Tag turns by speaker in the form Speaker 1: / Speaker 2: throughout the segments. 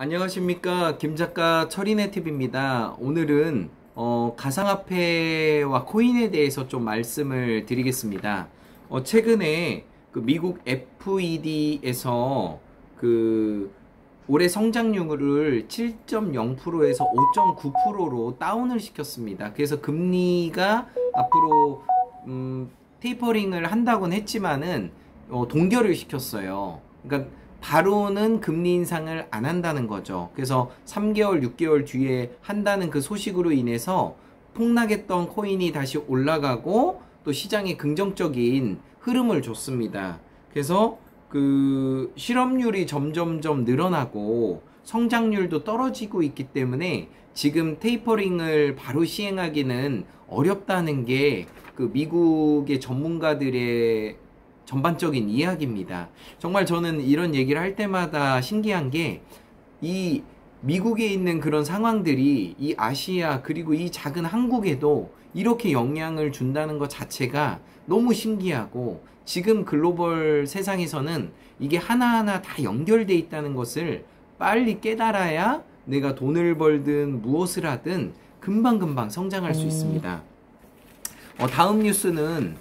Speaker 1: 안녕하십니까, 김작가 철인의팁입니다. 오늘은 가상화폐와 코인에 대해서 좀 말씀을 드리겠습니다. 최근에 그 미국 FED에서 그 올해 성장률을 7.0%에서 5.9%로 다운을 시켰습니다. 그래서 금리가 앞으로 테이퍼링을 한다고는 했지만은 동결을 시켰어요. 그러니까 바로는 금리 인상을 안 한다는 거죠. 그래서 3개월, 6개월 뒤에 한다는 그 소식으로 인해서 폭락했던 코인이 다시 올라가고 또 시장에 긍정적인 흐름을 줬습니다. 그래서 그 실업률이 점점점 늘어나고 성장률도 떨어지고 있기 때문에 지금 테이퍼링을 바로 시행하기는 어렵다는 게 그 미국의 전문가들의 전반적인 이야기입니다. 정말 저는 이런 얘기를 할 때마다 신기한 게 이 미국에 있는 그런 상황들이 이 아시아 그리고 이 작은 한국에도 이렇게 영향을 준다는 것 자체가 너무 신기하고, 지금 글로벌 세상에서는 이게 하나하나 다 연결돼 있다는 것을 빨리 깨달아야 내가 돈을 벌든 무엇을 하든 금방금방 성장할 수 있습니다. 다음 뉴스는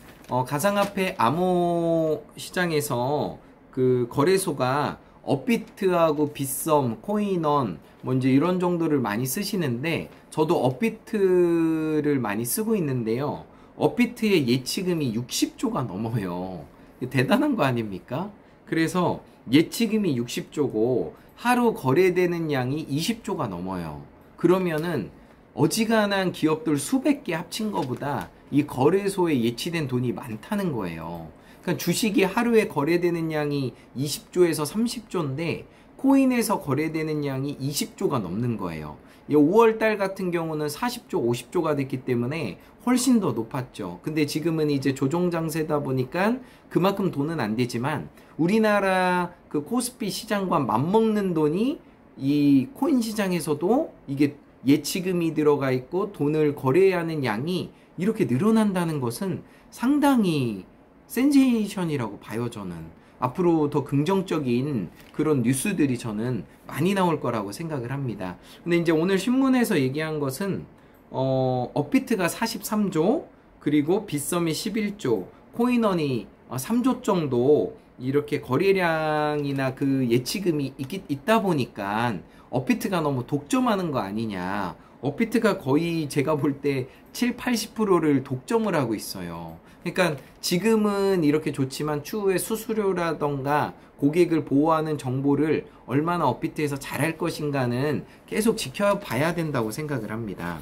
Speaker 1: 가상화폐 암호 시장에서 그 거래소가 업비트하고 빗썸, 코인원 뭐 이제 이런 정도를 많이 쓰시는데, 저도 업비트를 많이 쓰고 있는데요. 업비트의 예치금이 60조가 넘어요. 대단한 거 아닙니까? 그래서 예치금이 60조고 하루 거래되는 양이 20조가 넘어요. 그러면은 어지간한 기업들 수백 개 합친 것보다 이 거래소에 예치된 돈이 많다는 거예요. 그러니까 주식이 하루에 거래되는 양이 20조에서 30조인데 코인에서 거래되는 양이 20조가 넘는 거예요. 5월달 같은 경우는 40조, 50조가 됐기 때문에 훨씬 더 높았죠. 근데 지금은 이제 조정장세다 보니까 그만큼 돈은 안 되지만, 우리나라 그 코스피 시장과 맞먹는 돈이 이 코인 시장에서도 이게 예치금이 들어가 있고 돈을 거래해야 하는 양이 이렇게 늘어난다는 것은 상당히 센세이션이라고 봐요. 저는 앞으로 더 긍정적인 그런 뉴스들이 저는 많이 나올 거라고 생각을 합니다. 근데 이제 오늘 신문에서 얘기한 것은 업비트가 43조, 그리고 빗썸이 11조, 코인원이 3조 정도 이렇게 거래량이나 그 예치금이 있다 보니까 업비트가 너무 독점하는 거 아니냐. 업비트가 거의 제가 볼 때 7, 80%를 독점을 하고 있어요. 그러니까 지금은 이렇게 좋지만 추후에 수수료라던가 고객을 보호하는 정보를 얼마나 업비트에서 잘할 것인가는 계속 지켜봐야 된다고 생각을 합니다.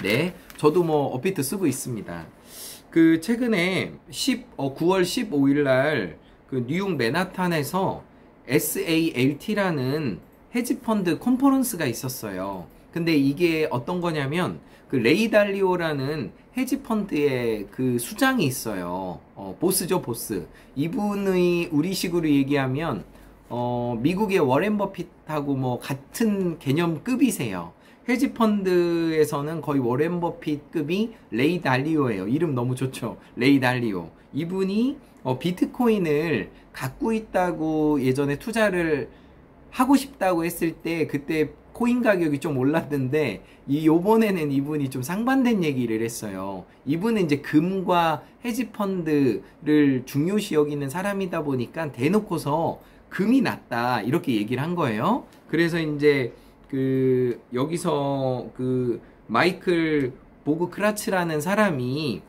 Speaker 1: 네, 저도 뭐 업비트 쓰고 있습니다. 그 최근에 9월 15일 날 그 뉴욕 맨하탄에서 SALT라는 헤지펀드 컨퍼런스가 있었어요. 근데 이게 어떤 거냐면 그 레이 달리오라는 헤지펀드의 그 수장이 있어요. 보스죠, 보스. 이분의 우리식으로 얘기하면 미국의 워렌 버핏하고 뭐 같은 개념급이세요. 헤지펀드에서는 거의 워렌 버핏급이 레이 달리오예요. 이름 너무 좋죠. 레이 달리오. 이분이 비트코인을 갖고 있다고 예전에 투자를 하고 싶다고 했을 때 그때 코인 가격이 좀 올랐는데, 요번에는 이분이 좀 상반된 얘기를 했어요. 이분은 이제 금과 헤지펀드를 중요시 여기는 사람이다 보니까 대놓고서 금이 낫다 이렇게 얘기를 한 거예요. 그래서 이제 그 여기서 그 마이클 보그 크라츠라는 사람이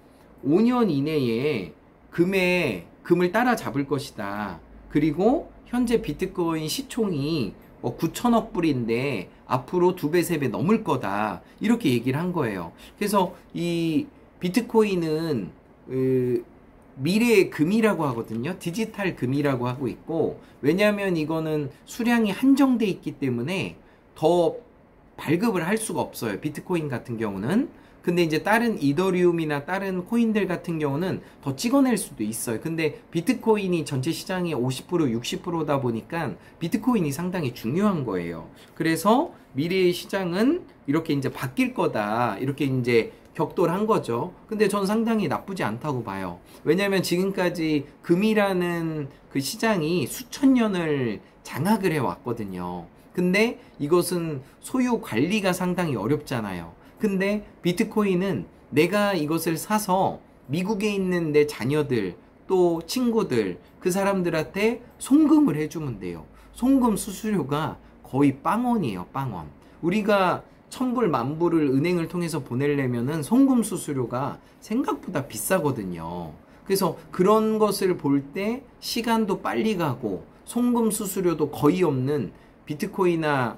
Speaker 1: 5년 이내에 금을 따라잡을 것이다. 그리고 현재 비트코인 시총이 9천억 불인데 앞으로 2배, 3배 넘을 거다. 이렇게 얘기를 한 거예요. 그래서 이 비트코인은 미래의 금이라고 하거든요. 디지털 금이라고 하고 있고, 왜냐하면 이거는 수량이 한정돼 있기 때문에 더 발급을 할 수가 없어요. 비트코인 같은 경우는. 근데 이제 다른 이더리움이나 다른 코인들 같은 경우는 더 찍어낼 수도 있어요. 근데 비트코인이 전체 시장의 50%, 60%다 보니까 비트코인이 상당히 중요한 거예요. 그래서 미래의 시장은 이렇게 이제 바뀔 거다. 이렇게 이제 격돌한 거죠. 근데 전 상당히 나쁘지 않다고 봐요. 왜냐하면 지금까지 금이라는 그 시장이 수천 년을 장악을 해왔거든요. 근데 이것은 소유 관리가 상당히 어렵잖아요. 근데 비트코인은 내가 이것을 사서 미국에 있는 내 자녀들 또 친구들 그 사람들한테 송금을 해주면 돼요. 송금 수수료가 거의 빵원이에요. 빵원. 우리가 천불 만불을 은행을 통해서 보내려면은 송금 수수료가 생각보다 비싸거든요. 그래서 그런 것을 볼 때 시간도 빨리 가고 송금 수수료도 거의 없는 비트코인이나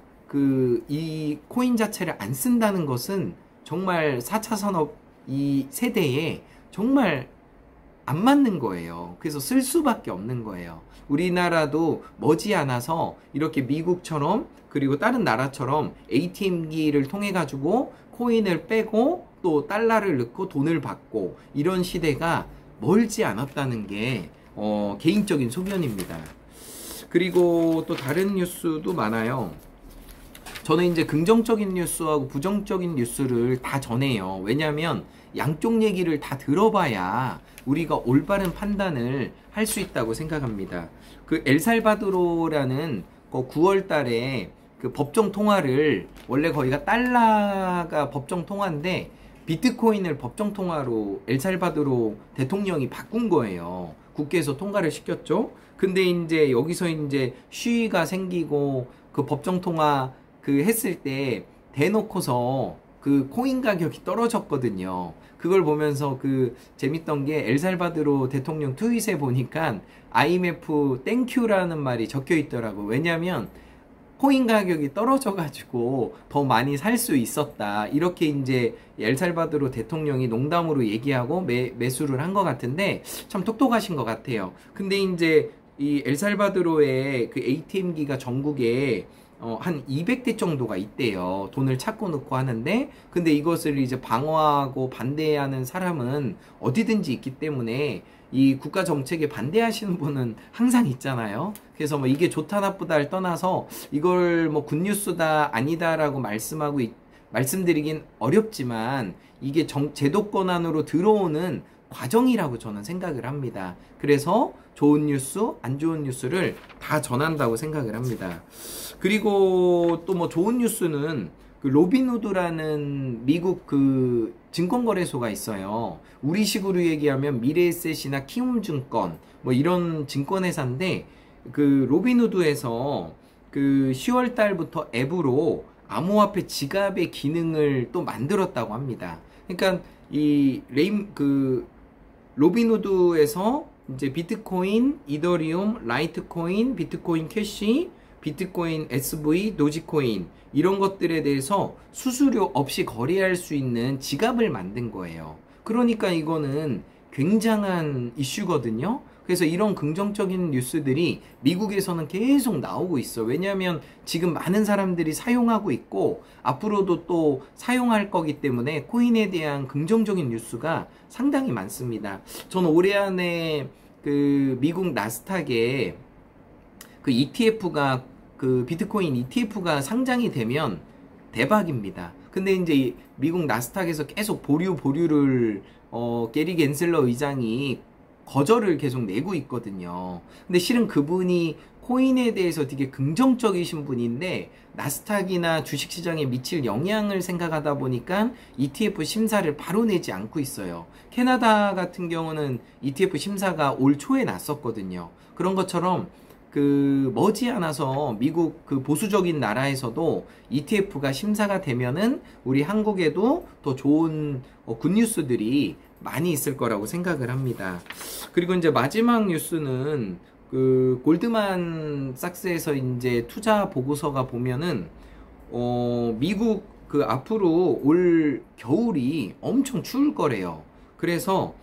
Speaker 1: 이 코인 자체를 안 쓴다는 것은 정말 4차 산업 이 세대에 정말 안 맞는 거예요. 그래서 쓸 수밖에 없는 거예요. 우리나라도 머지않아서 이렇게 미국처럼 그리고 다른 나라처럼 ATM기를 통해 가지고 코인을 빼고 또 달러를 넣고 돈을 받고 이런 시대가 멀지 않았다는 게 개인적인 소견입니다. 그리고 또 다른 뉴스도 많아요. 저는 이제 긍정적인 뉴스하고 부정적인 뉴스를 다 전해요. 왜냐하면 양쪽 얘기를 다 들어봐야 우리가 올바른 판단을 할 수 있다고 생각합니다. 그 엘살바도르라는 9월 달에 그 법정 통화를 원래 거기가 달러가 법정 통화인데 비트코인을 법정 통화로 엘살바도르 대통령이 바꾼 거예요. 국회에서 통과를 시켰죠. 근데 이제 여기서 이제 시위가 생기고 그 법정 통화 했을 때 대놓고서 그 코인 가격이 떨어졌거든요. 그걸 보면서 재밌던 게 엘살바도르 대통령 트윗에 보니까 IMF 땡큐라는 말이 적혀 있더라고. 왜냐면 코인 가격이 떨어져가지고 더 많이 살 수 있었다. 이렇게 이제 엘살바도르 대통령이 농담으로 얘기하고 매수를 한 것 같은데 참 똑똑하신 것 같아요. 근데 이제 이 엘살바도르의 그 ATM기가 전국에 한 200대 정도가 있대요. 돈을 찾고 넣고 하는데, 근데 이것을 이제 방어하고 반대하는 사람은 어디든지 있기 때문에 이 국가 정책에 반대하시는 분은 항상 있잖아요. 그래서 뭐 이게 좋다 나쁘다를 떠나서 이걸 뭐 굿뉴스다 아니다라고 말씀드리긴 어렵지만 이게 제도권 안으로 들어오는 과정이라고 저는 생각을 합니다. 그래서 좋은 뉴스, 안 좋은 뉴스를 다 전한다고 생각을 합니다. 그리고 또 뭐 좋은 뉴스는 로빈후드라는 미국 증권거래소가 있어요. 우리식으로 얘기하면 미래에셋이나 키움증권 뭐 이런 증권회사인데 로빈후드에서 10월 달부터 앱으로 암호화폐 지갑의 기능을 또 만들었다고 합니다. 그러니까 로빈후드에서 이제 비트코인, 이더리움, 라이트코인, 비트코인 캐시, 비트코인 SV, 도지코인 이런 것들에 대해서 수수료 없이 거래할 수 있는 지갑을 만든 거예요. 그러니까 이거는 굉장한 이슈거든요. 그래서 이런 긍정적인 뉴스들이 미국에서는 계속 나오고 있어. 왜냐하면 지금 많은 사람들이 사용하고 있고 앞으로도 또 사용할 거기 때문에 코인에 대한 긍정적인 뉴스가 상당히 많습니다. 저는 올해 안에 미국 나스닥에 ETF가 비트코인 ETF가 상장이 되면 대박입니다. 근데 이제 미국 나스닥에서 계속 보류를 게리 겐슬러 의장이 거절을 계속 내고 있거든요. 근데 실은 그분이 코인에 대해서 되게 긍정적이신 분인데 나스닥이나 주식시장에 미칠 영향을 생각하다 보니까 ETF 심사를 바로 내지 않고 있어요. 캐나다 같은 경우는 ETF 심사가 올 초에 났었거든요. 그런 것처럼 머지않아서 미국 보수적인 나라에서도 ETF가 심사가 되면은 우리 한국에도 더 좋은 굿뉴스들이 많이 있을 거라고 생각을 합니다. 그리고 이제 마지막 뉴스는 골드만삭스에서 이제 투자 보고서가 보면은 미국 앞으로 올 겨울이 엄청 추울 거래요. 그래서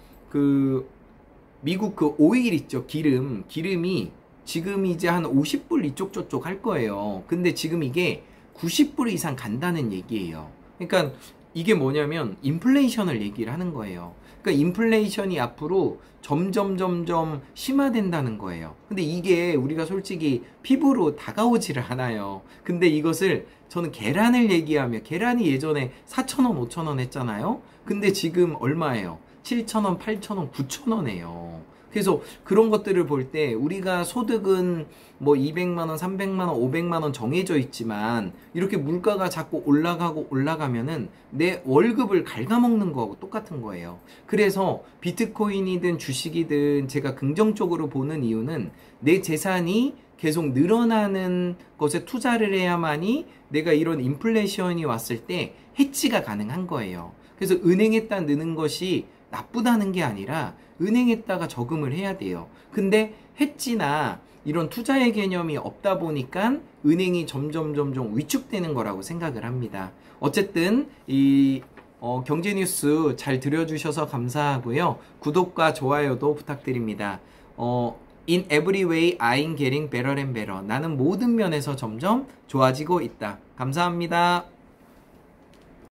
Speaker 1: 미국 오일 있죠, 기름이 지금 이제 한 50불 이쪽 저쪽 할 거예요. 근데 지금 이게 90불 이상 간다는 얘기예요. 그러니까 이게 뭐냐면 인플레이션을 얘기를 하는 거예요. 그러니까 인플레이션이 앞으로 점점 심화된다는 거예요. 근데 이게 우리가 솔직히 피부로 다가오지를 않아요. 근데 이것을 저는 계란을 얘기하면 계란이 예전에 4,000원, 5,000원 했잖아요. 근데 지금 얼마예요? 7,000원, 8,000원, 9,000원이에요. 그래서 그런 것들을 볼 때 우리가 소득은 뭐 200만 원, 300만 원, 500만 원 정해져 있지만 이렇게 물가가 자꾸 올라가고 올라가면은 내 월급을 갉아먹는 거하고 똑같은 거예요. 그래서 비트코인이든 주식이든 제가 긍정적으로 보는 이유는 내 재산이 계속 늘어나는 것에 투자를 해야만이 내가 이런 인플레이션이 왔을 때 해지가 가능한 거예요. 그래서 은행에다 넣는 것이 나쁘다는 게 아니라 은행에다가 저금을 해야 돼요. 근데 해지나 이런 투자의 개념이 없다 보니까 은행이 점점 위축되는 거라고 생각을 합니다. 어쨌든 이 경제뉴스 잘 들어주셔서 감사하고요. 구독과 좋아요도 부탁드립니다. In every way, I'm getting better and better. 나는 모든 면에서 점점 좋아지고 있다. 감사합니다.